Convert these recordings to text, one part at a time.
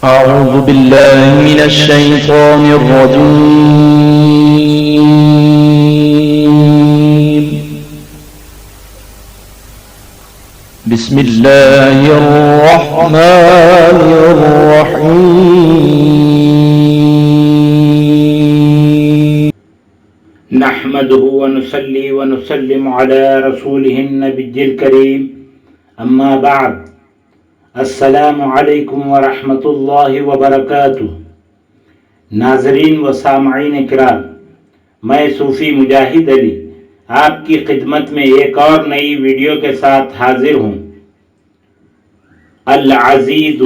أعوذ بالله من الشيطان الرجيم. بسم الله الرحمن الرحيم. نحمده ونصلي ونسلم على رسوله النبي الكريم، اما بعد، السلام علیکم ورحمۃ اللہ وبرکاتہ۔ ناظرین و سامعین کرام، میں صوفی مجاہد علی آپ کی خدمت میں ایک اور نئی ویڈیو کے ساتھ حاضر ہوں۔ العزیز،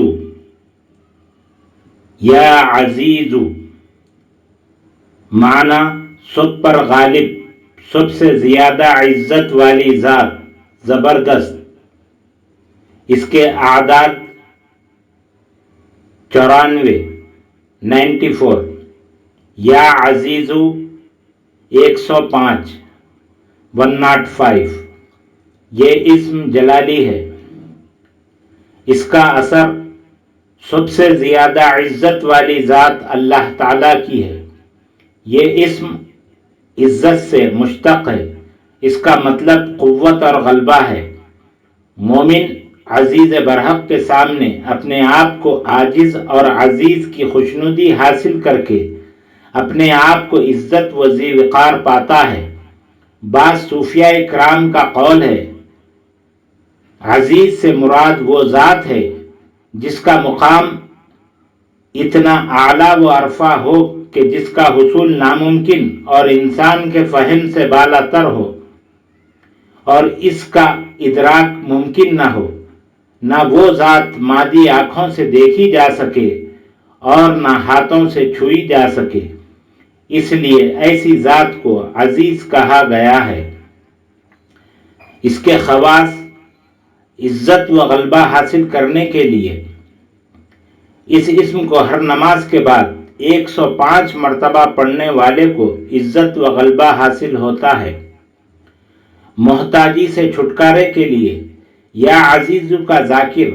یا عزیز، معنی سب پر غالب، سب سے زیادہ عزت والی ذات، زبردست۔ اس کے اعداد 94، یا عزیزو 105، 105۔ یہ اسم جلالی ہے۔ اس کا اثر سب سے زیادہ عزت والی ذات اللہ تعالیٰ کی ہے۔ یہ اسم عزت سے مشتق ہے۔ اس کا مطلب قوت اور غلبہ ہے۔ مومن عزیز برحق کے سامنے اپنے آپ کو عاجز اور عزیز کی خوشنودی حاصل کر کے اپنے آپ کو عزت و ذی وقار پاتا ہے۔ بعض صوفیاء کرام کا قول ہے، عزیز سے مراد وہ ذات ہے جس کا مقام اتنا اعلیٰ و عرفہ ہو کہ جس کا حصول ناممکن اور انسان کے فہم سے بالا تر ہو، اور اس کا ادراک ممکن نہ ہو۔ نہ وہ ذات مادی آنکھوں سے دیکھی جا سکے اور نہ ہاتھوں سے چھوئی جا سکے، اس لیے ایسی ذات کو عزیز کہا گیا ہے۔ اس کے خواص عزت و غلبہ حاصل کرنے کے لیے اس اسم کو ہر نماز کے بعد 105 مرتبہ پڑھنے والے کو عزت و غلبہ حاصل ہوتا ہے۔ محتاجی سے چھٹکارے کے لیے یا عزیز کا ذاکر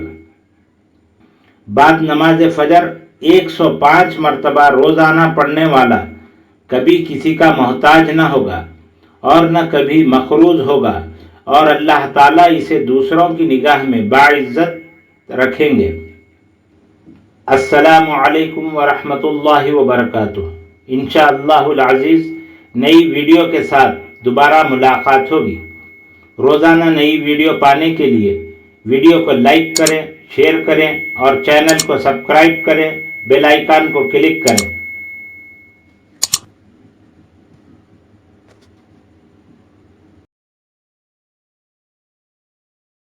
بعد نماز فجر 105 مرتبہ روزانہ پڑھنے والا کبھی کسی کا محتاج نہ ہوگا اور نہ کبھی مقروض ہوگا، اور اللہ تعالیٰ اسے دوسروں کی نگاہ میں باعزت رکھیں گے۔ السلام علیکم ورحمۃ اللہ وبرکاتہ۔ انشاءاللہ العزیز نئی ویڈیو کے ساتھ دوبارہ ملاقات ہوگی۔ روزانہ نئی ویڈیو پانے کے لیے ویڈیو کو لائک کریں، شیئر کریں اور چینل کو سبسکرائب کریں، بیل آئیکن کو کلک کریں۔